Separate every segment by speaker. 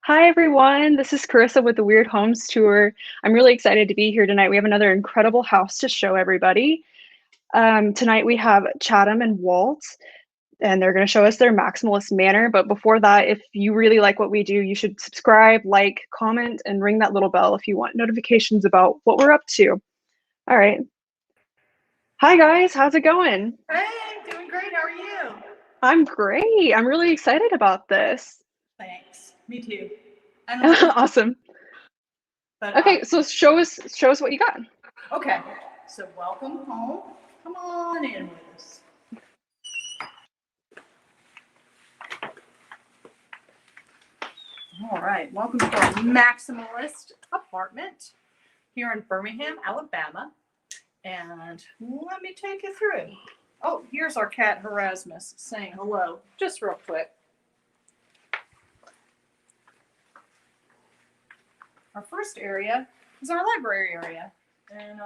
Speaker 1: Hi, everyone. This is Carissa with the Weird Homes Tour. I'm really excited to be here tonight. We have another incredible house to show everybody. Tonight we have Chatham and Walt, and they're going to show us their Maximalist Manor. But before that, if you really like what we do, you should subscribe, like, comment, and ring that little bell if you want notifications about what we're up to. All right. Hi, guys. How's it going?
Speaker 2: Hey, doing great. How are you?
Speaker 1: I'm great. I'm really excited about this.
Speaker 2: Thanks. Me too. And let's go.
Speaker 1: Awesome.
Speaker 2: But
Speaker 1: Okay, so show us what you got.
Speaker 2: okay. So welcome home. Come on in with us. All right. Welcome to our Maximalist apartment here in Birmingham, Alabama. And let me take you through. Oh, here's our cat Erasmus saying hello, just real quick. Our first area is our library area, and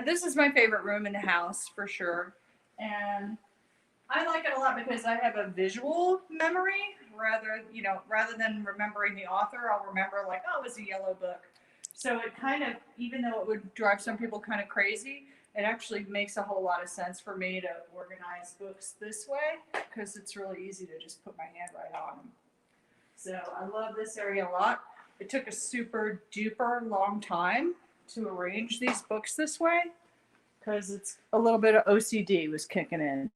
Speaker 2: this is my favorite room in the house for sure, and I like it a lot because I have a visual memory rather than remembering the author. I'll remember like, oh, it was a yellow book. So it kind of, even though it would drive some people kind of crazy, it actually makes a whole lot of sense for me to organize books this way because it's really easy to just put my hand right on them. So I love this area a lot. It took a super duper long time to arrange these books this way because it's a little bit of OCD was kicking in.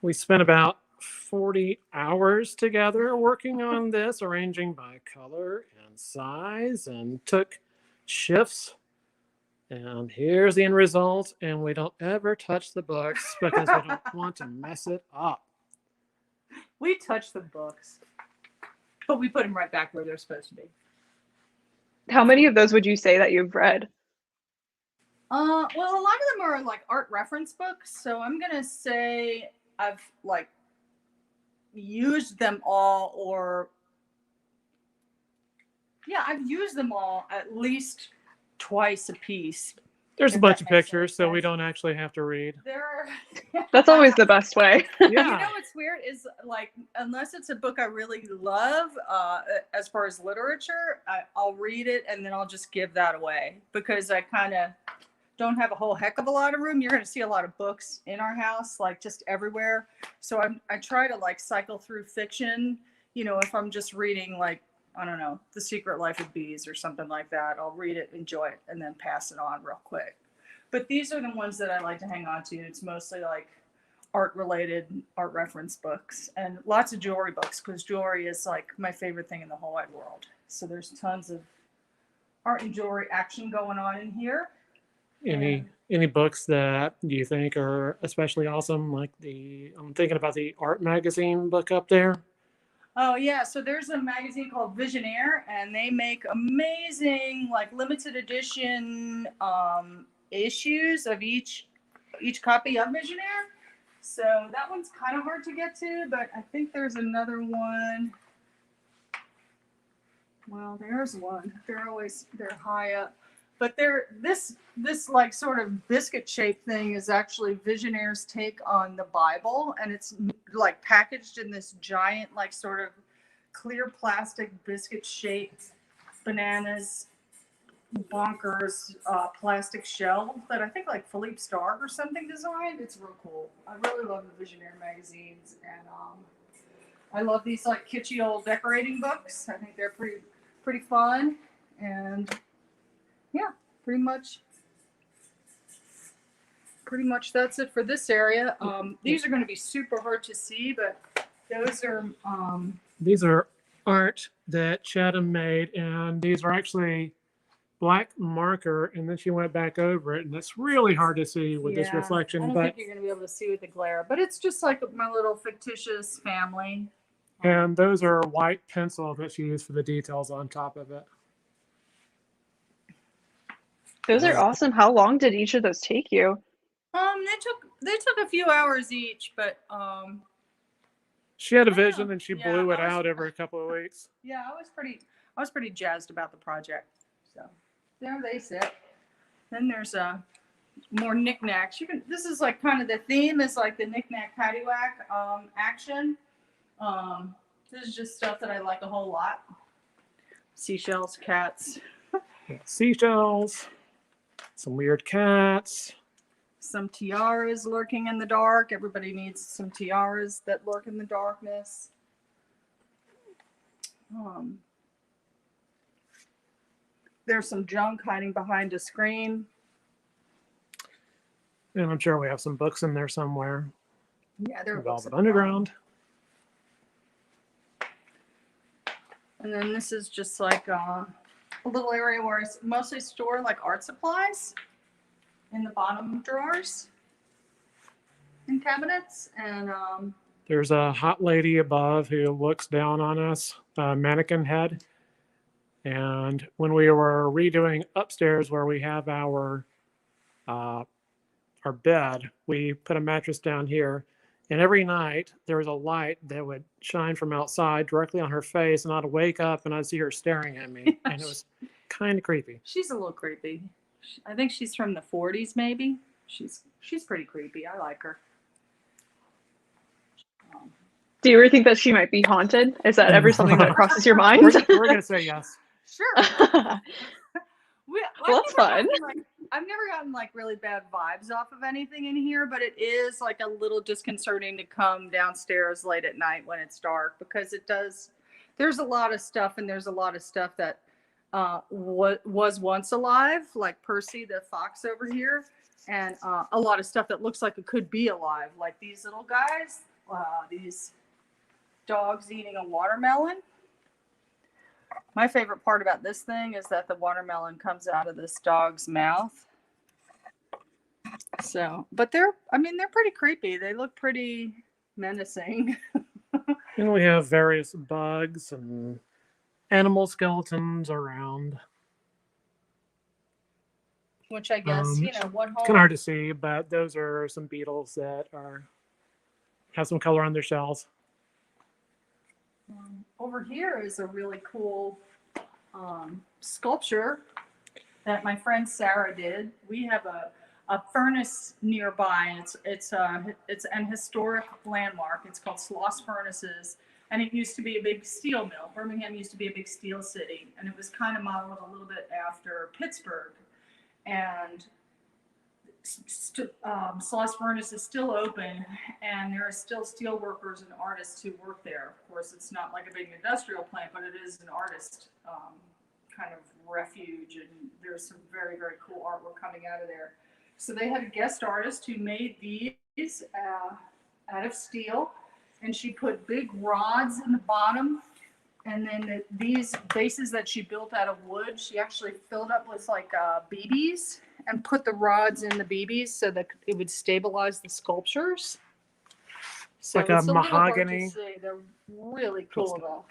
Speaker 3: We spent about 40 hours together working on this, arranging by color and size, and took shifts. And here's the end result. And we don't ever touch the books because we don't want to mess it up.
Speaker 2: We touch the books, but we put them right back where they're supposed to be.
Speaker 1: How many of those would you say that you've read?
Speaker 2: Well, a lot of them are like art reference books, so I'm gonna say I've like used them all, or yeah, I've used them all at least twice a piece.
Speaker 3: There's a bunch of pictures, so we don't actually have to read.
Speaker 1: That's always the best way.
Speaker 3: Yeah.
Speaker 2: You know what's weird is like, unless it's a book I really love, as far as literature, I'll read it and then I'll just give that away because I kind of don't have a whole heck of a lot of room. You're going to see a lot of books in our house, like just everywhere. So I try to like cycle through fiction. You know, if I'm just reading like, I don't know, The Secret Life of Bees or something like that, I'll read it, enjoy it, and then pass it on real quick. But these are the ones that I like to hang on to. It's mostly like art-related, art reference books, and lots of jewelry books because jewelry is like my favorite thing in the whole wide world. So there's tons of art and jewelry action going on in here.
Speaker 3: Any books that you think are especially awesome? Like I'm thinking about the art magazine book up there.
Speaker 2: Oh yeah, so there's a magazine called Visionaire, and they make amazing like limited edition issues of each copy of Visionaire. So that one's kind of hard to get to, but I think there's another one. Well, there's one. They're high up. But this like sort of biscuit shaped thing is actually Visionaire's take on the Bible, and it's like packaged in this giant like sort of clear plastic biscuit shaped bananas bonkers plastic shell that I think like Philippe Stark or something designed. It's real cool. I really love the Visionaire magazines, and I love these like kitschy old decorating books. I think they're pretty fun, and yeah, pretty much that's it for this area. These are going to be super hard to see, but
Speaker 3: these are art that Chatham made, and these are actually black marker, and then she went back over it, and it's really hard to see with this reflection.
Speaker 2: I don't think you're going to be able to see with the glare, but it's just like my little fictitious family.
Speaker 3: And those are white pencil that she used for the details on top of it.
Speaker 1: Those are awesome. How long did each of those take you?
Speaker 2: They took a few hours each, but
Speaker 3: she had a vision and she blew it out over a couple of weeks.
Speaker 2: Yeah, I was pretty jazzed about the project. So there they sit. Then there's more knickknacks. This is like kind of the theme is like the knick-knack paddywhack action. This is just stuff that I like a whole lot. Seashells, cats.
Speaker 3: Seashells, some weird cats.
Speaker 2: Some tiaras lurking in the dark. Everybody needs some tiaras that lurk in the darkness. There's some junk hiding behind a screen.
Speaker 3: And I'm sure we have some books in there somewhere.
Speaker 2: Yeah, there are books
Speaker 3: Velvet
Speaker 2: in the
Speaker 3: Underground.
Speaker 2: And then this is just like a little area where I mostly store like art supplies in the bottom drawers and cabinets. And
Speaker 3: there's a hot lady above who looks down on us, a mannequin head. And when we were redoing upstairs where we have our bed, we put a mattress down here. And every night there was a light that would shine from outside directly on her face, and I'd wake up and I'd see her staring at me. And it was kind of creepy.
Speaker 2: She's a little creepy. I think she's from the 40s, maybe. She's pretty creepy. I like her.
Speaker 1: Do you ever think that she might be haunted? Is that ever something that crosses your mind?
Speaker 3: We're going to say yes.
Speaker 2: Sure.
Speaker 1: Well, that's fun.
Speaker 2: I've never gotten like really bad vibes off of anything in here, but it is like a little disconcerting to come downstairs late at night when it's dark, because it does. There's a lot of stuff, and there's a lot of stuff that was once alive, like Percy the fox over here, and a lot of stuff that looks like it could be alive, like these little guys, these dogs eating a watermelon. My favorite part about this thing is that the watermelon comes out of this dog's mouth. So, but they're pretty creepy. They look pretty menacing.
Speaker 3: And we have various bugs and animal skeletons around.
Speaker 2: Which I guess, what home?
Speaker 3: Kind of hard to see, but those are some beetles that have some color on their shells.
Speaker 2: Over here is a really cool sculpture that my friend Sarah did. We have a furnace nearby, and it's an historic landmark. It's called Sloss Furnaces, and it used to be a big steel mill. Birmingham used to be a big steel city, and it was kind of modeled a little bit after Pittsburgh. And Sloss Furnace is still open, and there are still steel workers and artists who work there. Of course, it's not like a big industrial plant, but it is an artist kind of refuge, and there's some very, very cool artwork coming out of there. So they had a guest artist who made these out of steel, and she put big rods in the bottom, and then these bases that she built out of wood, she actually filled up with like BBs and put the rods in the BBs so that it would stabilize the sculptures. So
Speaker 3: like a mahogany.
Speaker 2: They're really cool though.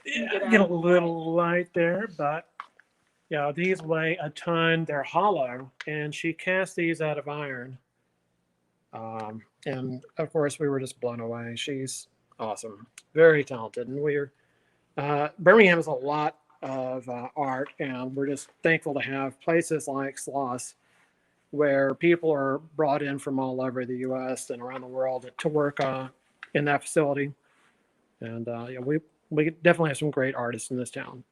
Speaker 3: Yeah, get a little light there, but yeah, these weigh a ton. They're hollow, and she cast these out of iron. And of course, we were just blown away. She's awesome, very talented, and Birmingham has a lot of art, and we're just thankful to have places like Sloss where people are brought in from all over the U.S. and around the world to work in that facility. And yeah, we definitely have some great artists in this town.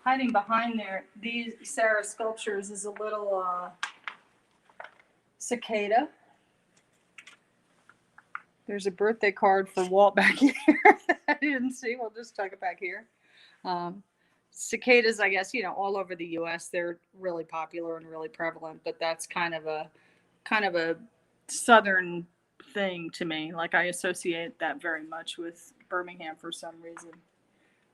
Speaker 2: Hiding behind there, these Sarah sculptures is a little cicada. There's a birthday card for Walt back here that I didn't see. We'll just tuck it back here. Cicadas, I guess, all over the U.S. They're really popular and really prevalent, but that's kind of a southern thing to me. Like, I associate that very much with Birmingham for some reason.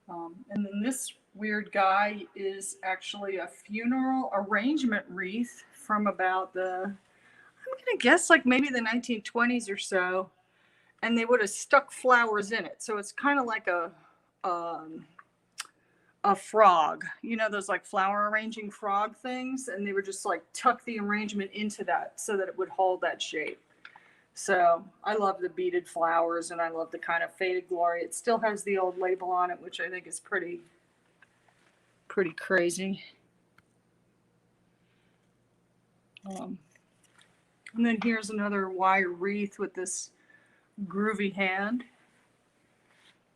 Speaker 2: And then this weird guy is actually a funeral arrangement wreath from about I'm going to guess like maybe the 1920s or so. And they would have stuck flowers in it. So it's kind of like a frog, those like flower arranging frog things. And they would just like tuck the arrangement into that so that it would hold that shape. So I love the beaded flowers, and I love the kind of faded glory. It still has the old label on it, which I think is pretty crazy. And then here's another wire wreath with this groovy hand.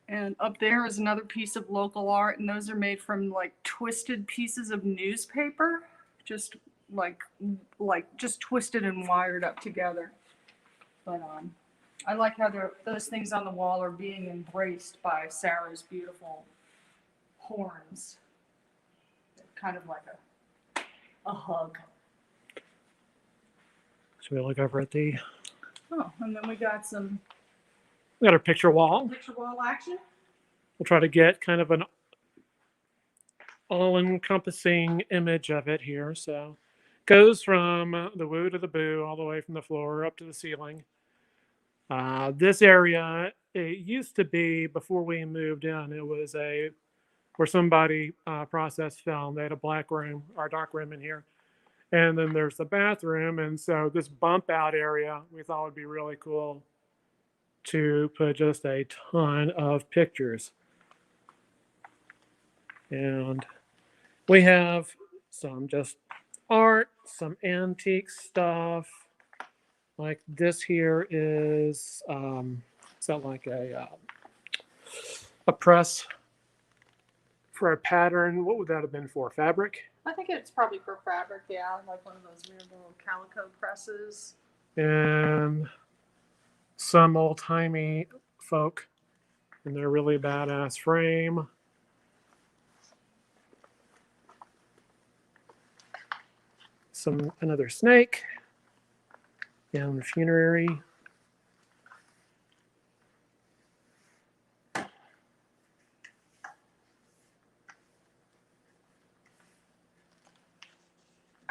Speaker 2: And up there is another piece of local art, and those are made from like twisted pieces of newspaper, just like just twisted and wired up together. But I like how those things on the wall are being embraced by Sarah's beautiful horns. They're kind of like a hug.
Speaker 3: So we look over at the.
Speaker 2: Oh, and then we got
Speaker 3: our picture wall.
Speaker 2: Picture wall action.
Speaker 3: We'll try to get kind of an all-encompassing image of it here. So goes from the woo to the boo, all the way from the floor up to the ceiling. This area, it used to be, before we moved in, it was where somebody processed film. They had a black room or dark room in here. And then there's the bathroom. And so this bump out area, we thought would be really cool to put just a ton of pictures. And we have some just art, some antique stuff. Like this here is that like a press for a pattern? What would that have been for? Fabric?
Speaker 2: I think it's probably for fabric, yeah, like one of those weird little calico presses.
Speaker 3: And some old-timey folk in their really badass frame. Another snake and funerary.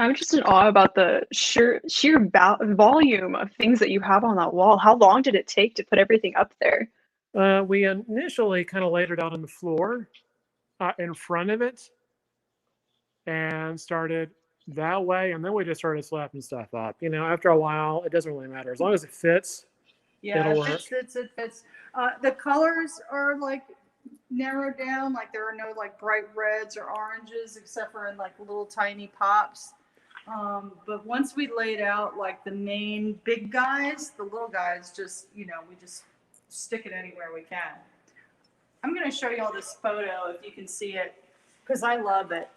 Speaker 1: I'm just in awe about the sheer volume of things that you have on that wall. How long did it take to put everything up there?
Speaker 3: We initially kind of laid it out on the floor in front of it and started that way, and then we just started slapping stuff up. You know, after a while, it doesn't really matter. As long as it fits,
Speaker 2: yeah,
Speaker 3: it'll
Speaker 2: it
Speaker 3: work.
Speaker 2: fits. The colors are like narrowed down, like there are no like bright reds or oranges except for in like little tiny pops. But once we laid out like the main big guys, the little guys just, we just stick it anywhere we can. I'm going to show you all this photo if you can see it, because I love it.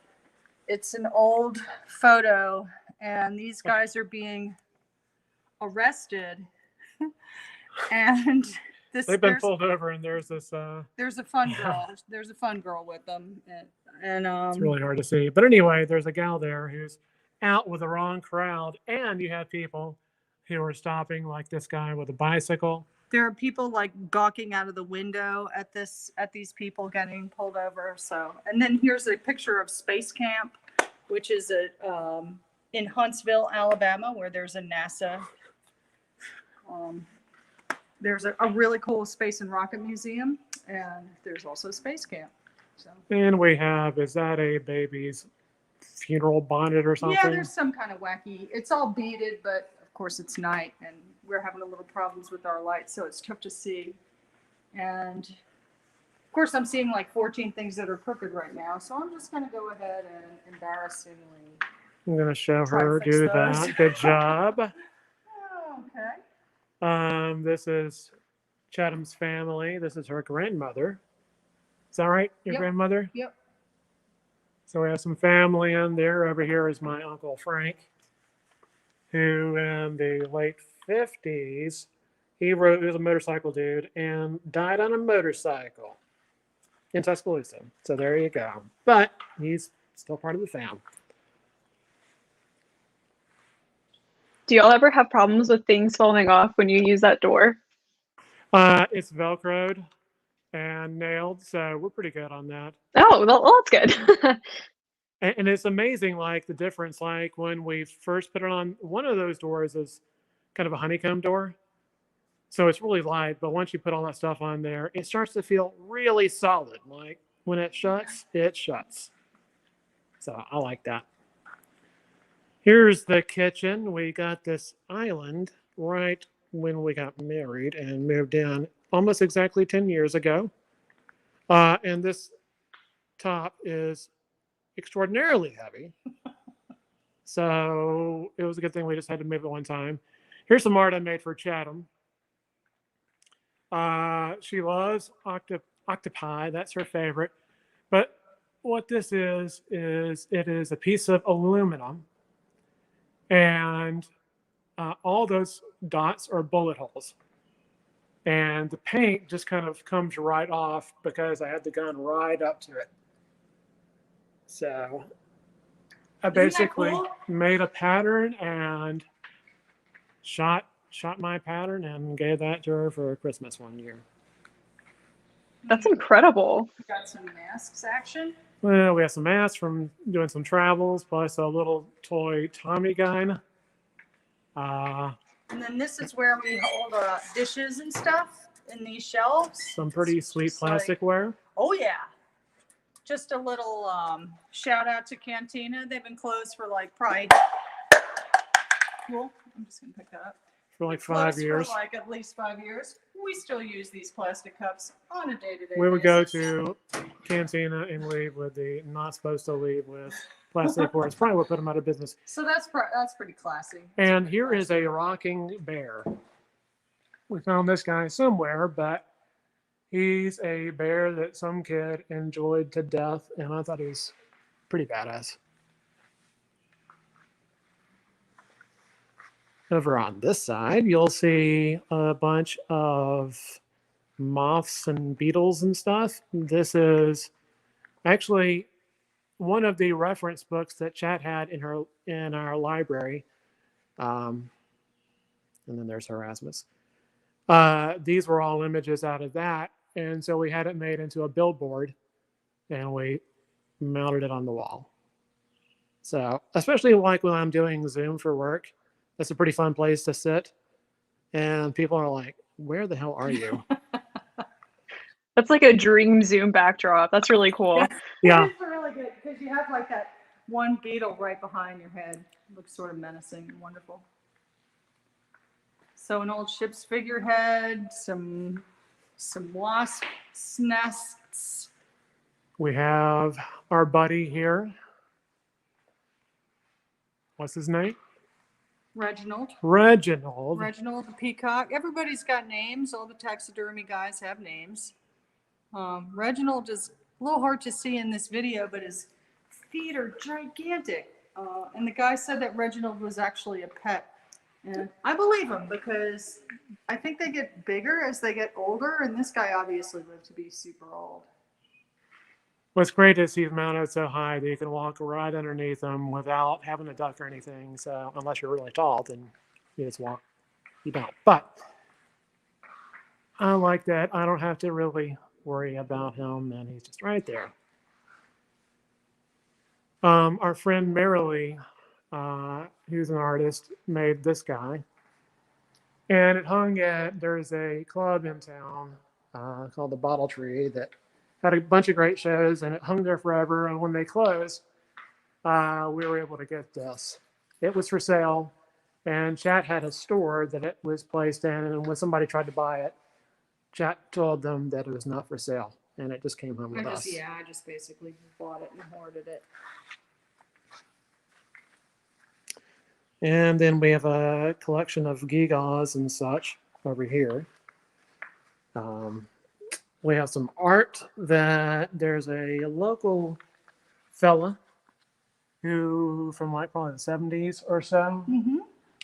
Speaker 2: It's an old photo, and these guys are being arrested. And
Speaker 3: they've been pulled over, and there's this.
Speaker 2: There's a fun girl. There's a fun girl with them, and
Speaker 3: it's really hard to see. But anyway, there's a gal there who's out with the wrong crowd, and you have people who are stopping, like this guy with a bicycle.
Speaker 2: There are people like gawking out of the window at these people getting pulled over. So, and then here's a picture of Space Camp, which is in Huntsville, Alabama, where there's a NASA. There's a really cool space and rocket museum, and there's also Space Camp. So.
Speaker 3: And we have, is that a baby's funeral bonnet or something?
Speaker 2: Yeah, there's some kind of wacky. It's all beaded, but of course it's night, and we're having a little problems with our lights, so it's tough to see. And of course, I'm seeing like 14 things that are crooked right now, so I'm just going to go ahead and embarrassingly.
Speaker 3: I'm going to show her do that. Good job.
Speaker 2: Okay.
Speaker 3: This is Chatham's family. This is her grandmother. Is that right? Your grandmother?
Speaker 2: Yep.
Speaker 3: So we have some family in there. Over here is my Uncle Frank, who in the late 50s, he was a motorcycle dude and died on a motorcycle in Tuscaloosa. So there you go. But he's still part of the fam.
Speaker 1: Do y'all ever have problems with things falling off when you use that door?
Speaker 3: It's Velcroed and nailed, so we're pretty good on that.
Speaker 1: Oh, well, that's good.
Speaker 3: And it's amazing, like the difference, like when we first put it on, one of those doors is kind of a honeycomb door. So it's really light, but once you put all that stuff on there, it starts to feel really solid. Like when it shuts, it shuts. So I like that. Here's the kitchen. We got this island right when we got married and moved in almost exactly 10 years ago. And this top is extraordinarily heavy. So it was a good thing we just had to move it one time. Here's some art I made for Chatham. She loves octopi. That's her favorite. But what this is it is a piece of aluminum, and all those dots are bullet holes. And the paint just kind of comes right off because I had the gun right up to it. So I basically made a pattern and shot my pattern and gave that to her for Christmas one year.
Speaker 1: That's incredible.
Speaker 2: Got some masks action.
Speaker 3: Well, we have some masks from doing some travels, plus a little toy Tommy gun.
Speaker 2: And then this is where we hold dishes and stuff in these shelves.
Speaker 3: Some pretty sweet plasticware.
Speaker 2: Oh yeah. Just a little shout out to Cantina. They've been closed for like probably cool. I'm just gonna pick that up.
Speaker 3: For like 5 years.
Speaker 2: For like at least 5 years. We still use these plastic cups on a day-to-day
Speaker 3: We would go
Speaker 2: basis.
Speaker 3: to Cantina and leave with the not supposed to leave with plastic ware. It's probably what put them out of business.
Speaker 2: So that's pretty classy.
Speaker 3: And here is a rocking bear. We found this guy somewhere, but he's a bear that some kid enjoyed to death, and I thought he was pretty badass. Over on this side, you'll see a bunch of moths and beetles and stuff. This is actually one of the reference books that Chat had in our library. And then there's Erasmus. These were all images out of that. And so we had it made into a billboard and we mounted it on the wall. So especially like when I'm doing Zoom for work, that's a pretty fun place to sit. And people are like, where the hell are you?
Speaker 1: That's like a dream Zoom backdrop. That's really cool.
Speaker 3: Yeah.
Speaker 2: It's really good because you have like that one beetle right behind your head. It looks sort of menacing and wonderful. So an old ship's figurehead, some wasps' nests.
Speaker 3: We have our buddy here. What's his name?
Speaker 2: Reginald the Peacock. Everybody's got names. All the taxidermy guys have names. Reginald is a little hard to see in this video, but his feet are gigantic. And the guy said that Reginald was actually a pet. And I believe him because I think they get bigger as they get older. And this guy obviously lived to be super old.
Speaker 3: What's great is he's mounted so high that you can walk right underneath him without having to duck or anything. So unless you're really tall, then you just walk. You don't. But I like that. I don't have to really worry about him, and he's just right there. Our friend Marilee, who's an artist, made this guy. And it hung there's a club in town called the Bottle Tree that had a bunch of great shows, and it hung there forever. And when they closed, we were able to get this. It was for sale, and Chat had a store that it was placed in. And when somebody tried to buy it, Chat told them that it was not for sale, and it just came home with us.
Speaker 2: Yeah, I just basically bought it and hoarded it.
Speaker 3: And then we have a collection of gewgaws and such over here. We have some art that there's a local fella who, from like probably the 70s or so,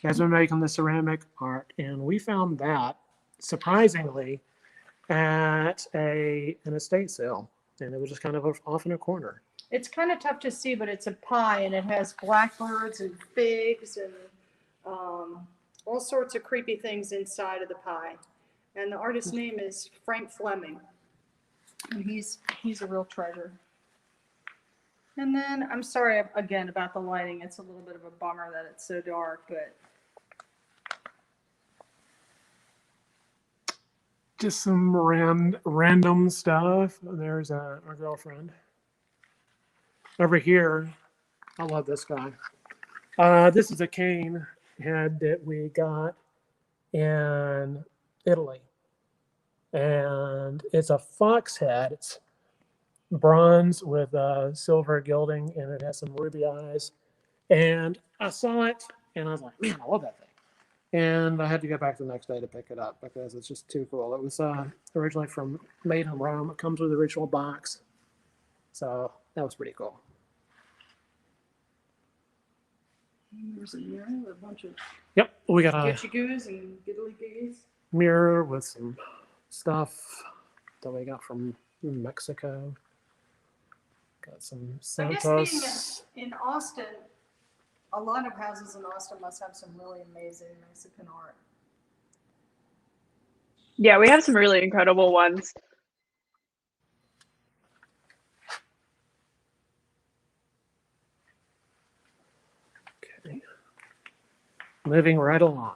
Speaker 3: has been making the ceramic art. And we found that, surprisingly, at an estate sale. And it was just kind of off in a corner.
Speaker 2: It's kind of tough to see, but it's a pie, and it has blackbirds and figs and all sorts of creepy things inside of the pie. And the artist's name is Frank Fleming, and he's a real treasure. And then I'm sorry again about the lighting. It's a little bit of a bummer that it's so dark, but
Speaker 3: just some random stuff. There's our girlfriend. Over here, I love this guy. This is a cane head that we got in Italy. And it's a fox head. It's bronze with silver gilding, and it has some ruby eyes. And I saw it, and I was like, man, I love that thing. And I had to go back the next day to pick it up because it's just too cool. It was originally from Made in Rome. It comes with the original box. So that was pretty cool.
Speaker 2: There's a mirror with a bunch of
Speaker 3: Yep, we got a
Speaker 2: sketchy goos and giddly goos.
Speaker 3: mirror with some stuff that we got from Mexico. Got some
Speaker 2: I guess
Speaker 3: Santos.
Speaker 2: being in Austin, a lot of houses in Austin must have some really amazing Mexican art.
Speaker 1: Yeah, we have some really incredible ones.
Speaker 3: Okay. Moving right along.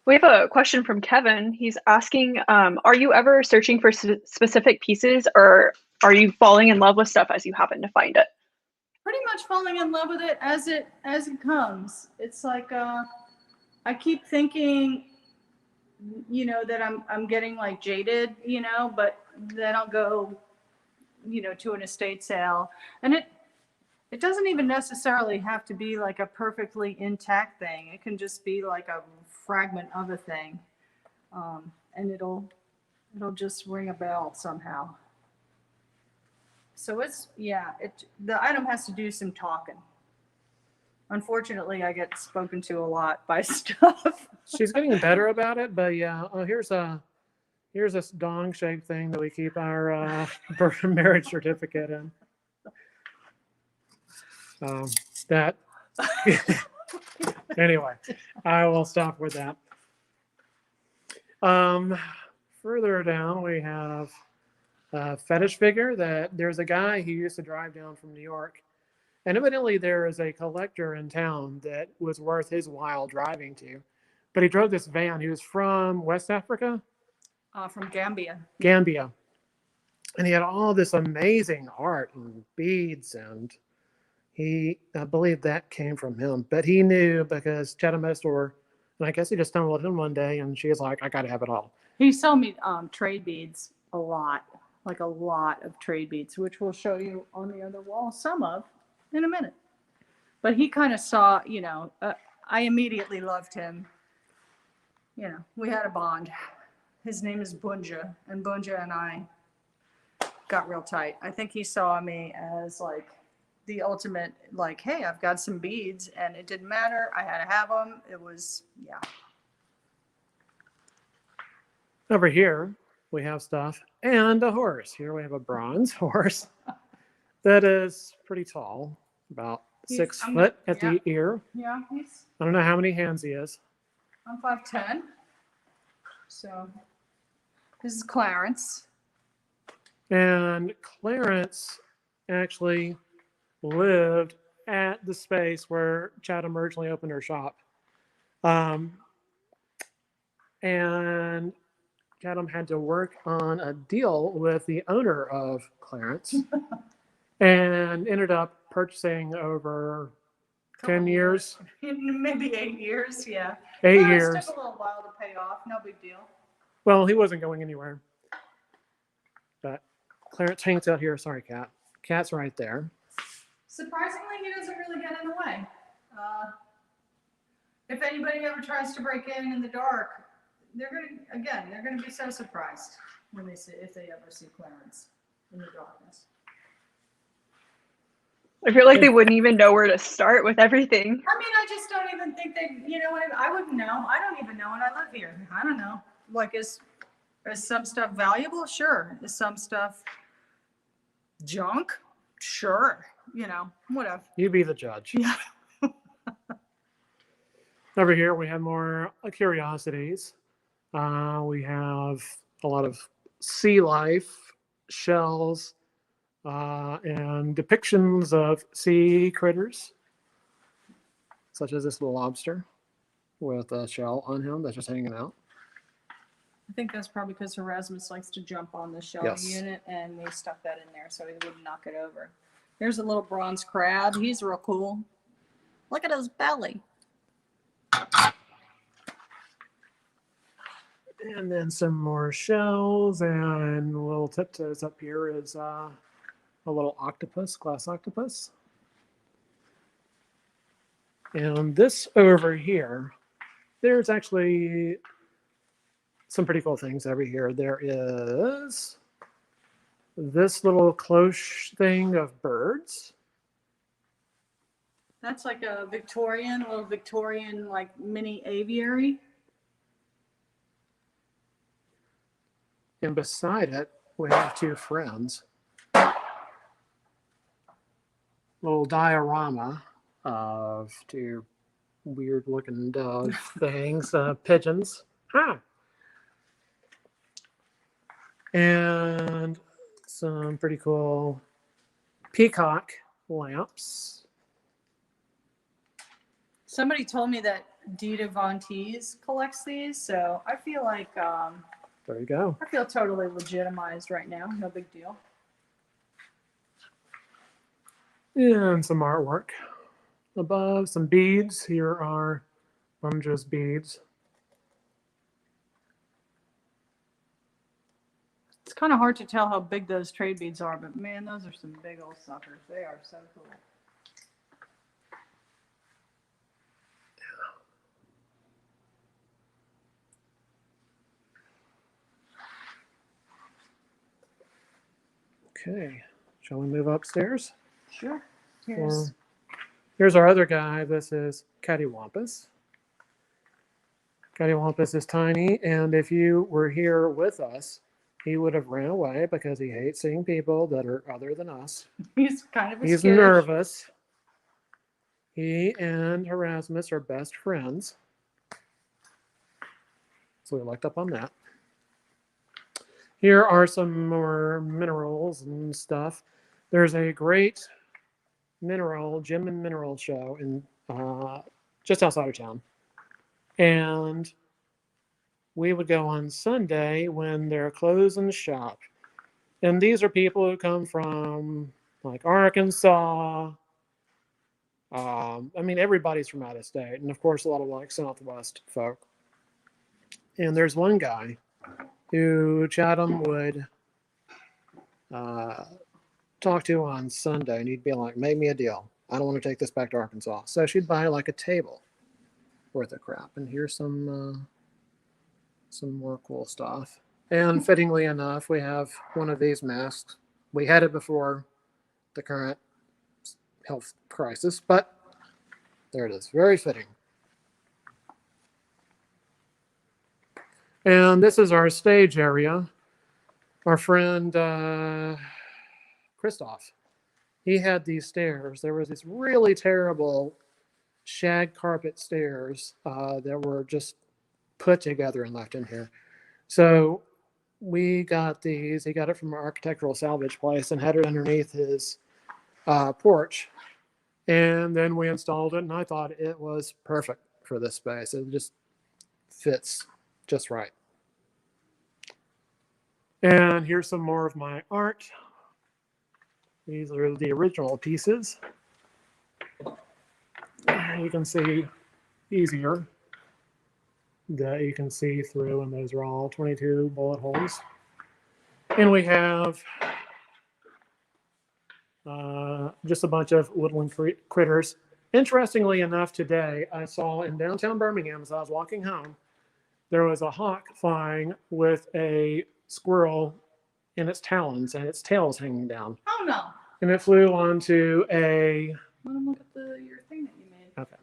Speaker 1: We have a question from Kevin. He's asking, are you ever searching for specific pieces, or are you falling in love with stuff as you happen to find it?
Speaker 2: Pretty much falling in love with it as it comes. It's like I keep thinking, you know, that I'm getting like jaded, you know, but then I'll go, you know, to an estate sale, and it doesn't even necessarily have to be like a perfectly intact thing. It can just be like a fragment of a thing, and it'll just ring a bell somehow. So it's, yeah, the item has to do some talking. Unfortunately, I get spoken to a lot by stuff.
Speaker 3: She's getting better about it, but yeah. Oh, here's this dong shaped thing that we keep our marriage certificate in. That anyway, I will stop with that. Further down, we have a fetish figure that there's a guy who used to drive down from New York, and evidently there is a collector in town that was worth his while driving to, but he drove this van. He was from West Africa,
Speaker 2: From Gambia.
Speaker 3: And he had all this amazing art and beads, and I believe that came from him. But he knew because Chatham Hellmers store, and I guess he just stumbled in one day, and she was like, "I got to have it all."
Speaker 2: He sold me trade beads a lot of trade beads, which we'll show you on the other wall, some of in a minute. But he kind of saw, you know, I immediately loved him. You know, we had a bond. His name is Bunja, and Bunja and I got real tight. I think he saw me as like the ultimate, like, hey, I've got some beads, and it didn't matter. I had to have them. It was, yeah.
Speaker 3: Over here, we have stuff and a horse. Here we have a bronze horse that is pretty tall, about 6 foot at the ear.
Speaker 2: Yeah,
Speaker 3: I don't know how many hands he is.
Speaker 2: I'm 5'10". So this is Clarence.
Speaker 3: And Clarence actually lived at the space where Chatham originally opened her shop. And Chatham had to work on a deal with the owner of Clarence and ended up purchasing over 10 years.
Speaker 2: Maybe 8 years, yeah.
Speaker 3: 8 years.
Speaker 2: It took a little while to pay off, no big deal.
Speaker 3: Well, he wasn't going anywhere. But Clarence hangs out here. Sorry, Cat. Cat's right there.
Speaker 2: Surprisingly, he doesn't really get in the way. If anybody ever tries to break in the dark, they're gonna be so surprised when if they ever see Clarence in the darkness.
Speaker 1: I feel like they wouldn't even know where to start with everything.
Speaker 2: I mean, I just don't even think you know what, I wouldn't know. I don't even know, and I live here. I don't know. Like, is some stuff valuable? Sure. Is some stuff junk? Sure. You know, whatever.
Speaker 3: You be the judge.
Speaker 2: Yeah.
Speaker 3: Over here, we have more curiosities. We have a lot of sea life, shells, and depictions of sea critters, such as this little lobster with a shell on him that's just hanging out.
Speaker 2: I think that's probably because Erasmus likes to jump on the shell unit, and we stuck that in there so he wouldn't knock it over. There's a little bronze crab. He's real cool. Look at his belly.
Speaker 3: And then some more shells, and little tiptoes up here is a little octopus, glass octopus. And this over here there's actually some pretty cool things over here. There is this little cloche thing of birds.
Speaker 2: That's like a little Victorian, like mini aviary.
Speaker 3: And beside it, we have two friends. Little diorama of two weird looking dog things, pigeons. Ah. And some pretty cool Peacock lamps.
Speaker 2: Somebody told me that Dita Von Teese collects these, so I feel like
Speaker 3: There you go.
Speaker 2: I feel totally legitimized right now. No big deal.
Speaker 3: And some artwork. Above, some beads. Here are just beads.
Speaker 2: It's kind of hard to tell how big those trade beads are, but man, those are some big old suckers. They are so cool.
Speaker 3: Okay. Shall we move upstairs?
Speaker 2: Sure.
Speaker 3: Here's our other guy. This is Cattywampus. Cattywampus is tiny, and if you were here with us, he would have ran away because he hates seeing people that are other than us.
Speaker 2: He's kind of a
Speaker 3: He's
Speaker 2: skittish.
Speaker 3: nervous. He and Erasmus are best friends. So we looked up on that. Here are some more minerals and stuff. There's a great gem and mineral show in just outside of town. And we would go on Sunday when they're closing shop. And these are people who come from like Arkansas. I mean, everybody's from out of state. And of course, a lot of like Southwest folk. And there's one guy who Chatham would talk to on Sunday. And he'd be like, make me a deal. I don't want to take this back to Arkansas. So she'd buy like a table worth of crap. And here's some more cool stuff. And fittingly enough, we have one of these masks. We had it before the current health crisis, but there it is. Very fitting. And this is our stage area. Our friend Christoph, he had these stairs. There was these really terrible shag carpet stairs that were just put together and left in here. So we got these. He got it from an architectural salvage place and had it underneath his porch. And then we installed it, and I thought it was perfect for this space. It just fits just right. And here's some more of my art. These are the original pieces. You can see easier that you can see through, and those are all 22 bullet holes. And we have just a bunch of woodland critters. Interestingly enough, today I saw in downtown Birmingham, as I was walking home, there was a hawk flying with a squirrel in its talons and its tail was hanging down.
Speaker 2: Oh no!
Speaker 3: And it flew onto a.
Speaker 2: Let me look at your thing that you made.
Speaker 3: Okay.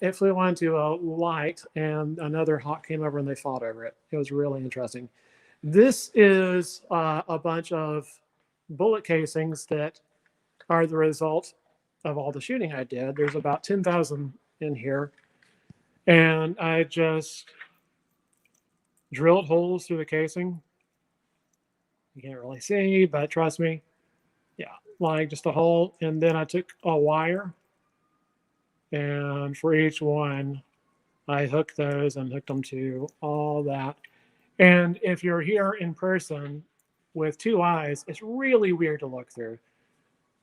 Speaker 3: It flew onto a light, and another hawk came over and they fought over it. It was really interesting. This is a bunch of bullet casings that are the result of all the shooting I did. There's about 10,000 in here. And I just drilled holes through the casing. You can't really see, but trust me. Yeah, like just a hole. And then I took a wire. And for each one, I hooked those and hooked them to all that. And if you're here in person with two eyes, it's really weird to look through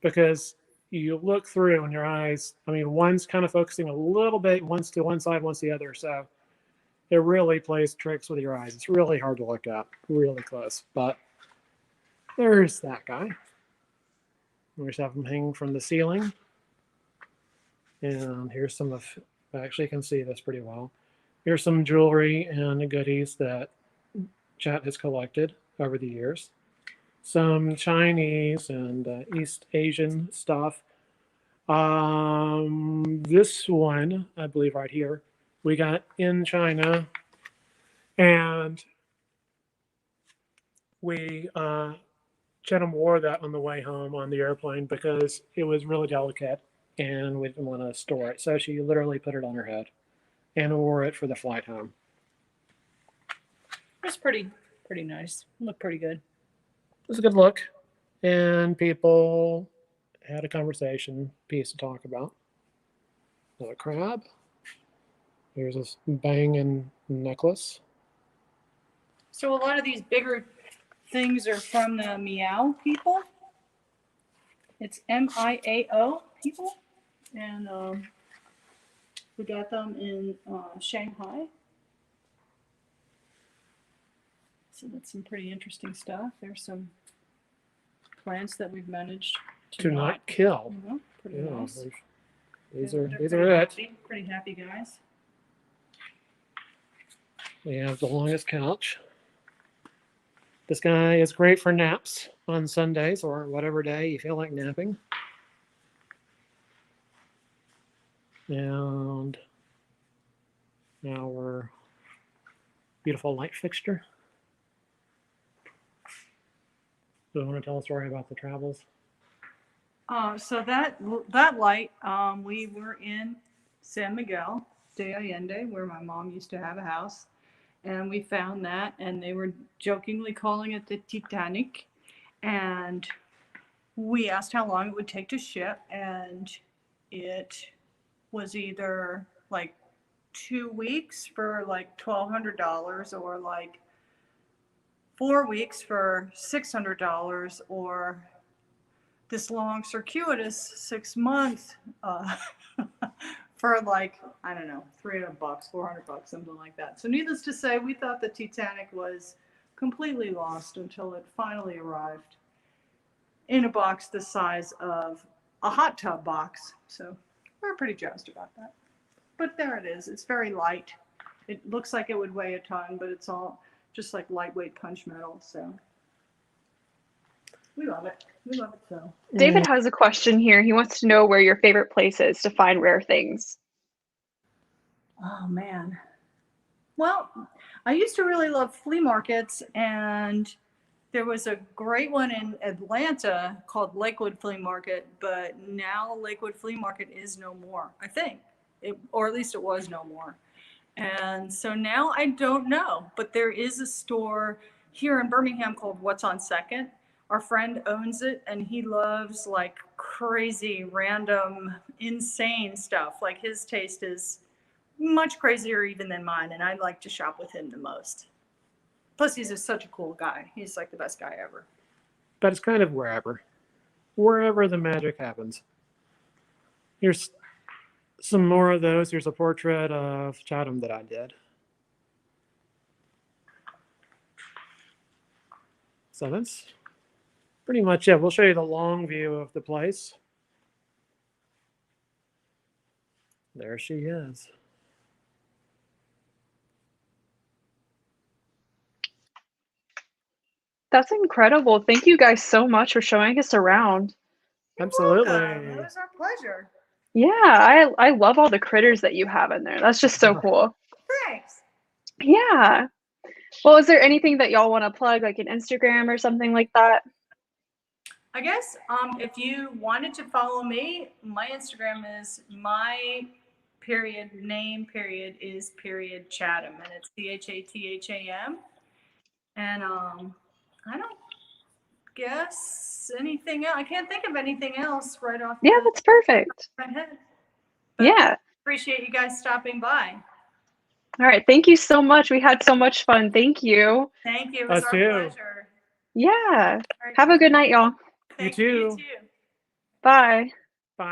Speaker 3: because you look through and your eyes, I mean, one's kind of focusing a little bit, one's to one side, one's the other. So it really plays tricks with your eyes. It's really hard to look at, really close. But there's that guy. We just have him hanging from the ceiling. And here's some of, I actually can see this pretty well. Here's some jewelry and goodies that Chat has collected over the years. Some Chinese and East Asian stuff. This one, I believe right here, we got in China, and we Chatham wore that on the way home on the airplane because it was really delicate and we didn't want to store it. So she literally put it on her head and wore it for the flight home.
Speaker 2: It's pretty nice. Look pretty good.
Speaker 3: It was a good look, and people had a conversation piece to talk about. Another crab. Here's this banging necklace.
Speaker 2: So a lot of these bigger things are from the Meow people. It's MIAO people, and we got them in Shanghai. So that's some pretty interesting stuff. There's some plants that we've managed
Speaker 3: To not kill.
Speaker 2: Pretty
Speaker 3: Yeah,
Speaker 2: nice.
Speaker 3: these
Speaker 2: They're
Speaker 3: are
Speaker 2: pretty
Speaker 3: it.
Speaker 2: happy, pretty happy guys.
Speaker 3: We have the longest couch. This guy is great for naps on Sundays or whatever day you feel like napping. And our beautiful light fixture. Do you want to tell a story about the travels?
Speaker 2: So that light, we were in San Miguel de Allende, where my mom used to have a house, and we found that, and they were jokingly calling it the Titanic, and we asked how long it would take to ship, and it was either like 2 weeks for like $1,200 or like 4 weeks for $600 or this long circuitous 6 months for like, I don't know, $300, $400, something like that. So needless to say, we thought the Titanic was completely lost until it finally arrived in a box the size of a hot tub box. So we're pretty jazzed about that. But there it is. It's very light. It looks like it would weigh a ton, but it's all just like lightweight punch metal. So we love it. We love it so.
Speaker 1: David has a question here. He wants to know where your favorite place is to find rare things.
Speaker 2: Oh, man. Well, I used to really love flea markets, and there was a great one in Atlanta called Lakewood Flea Market, but now Lakewood Flea Market is no more, I think. Or at least it was no more. And so now I don't know, but there is a store here in Birmingham called What's on Second. Our friend owns it, and he loves like crazy, random, insane stuff. Like his taste is much crazier even than mine, and I like to shop with him the most. Plus, he's just such a cool guy. He's like the best guy ever.
Speaker 3: But it's kind of wherever the magic happens. Here's some more of those. Here's a portrait of Chatham that I did. So that's pretty much it. We'll show you the long view of the place. There she is.
Speaker 1: That's incredible. Thank you guys so much for showing us around.
Speaker 3: Absolutely.
Speaker 2: It was our pleasure.
Speaker 1: Yeah, I love all the critters that you have in there. That's just so cool.
Speaker 2: Thanks.
Speaker 1: Yeah. Well, is there anything that y'all want to plug, like an Instagram or something like that?
Speaker 2: I guess if you wanted to follow me, my Instagram is name is Chatham, and it's CHATHAM. And I don't guess anything else. I can't think of anything else right off
Speaker 1: Yeah, that's perfect.
Speaker 2: my head. But
Speaker 1: Yeah.
Speaker 2: appreciate you guys stopping by.
Speaker 1: All right. Thank you so much. We had so much fun. Thank you.
Speaker 2: Thank you. It was
Speaker 3: Us
Speaker 2: our
Speaker 3: too.
Speaker 2: pleasure.
Speaker 1: Yeah.
Speaker 2: All right.
Speaker 1: Have a good night, y'all.
Speaker 2: Thank
Speaker 3: You
Speaker 2: you
Speaker 3: too.
Speaker 1: Bye.
Speaker 3: Bye.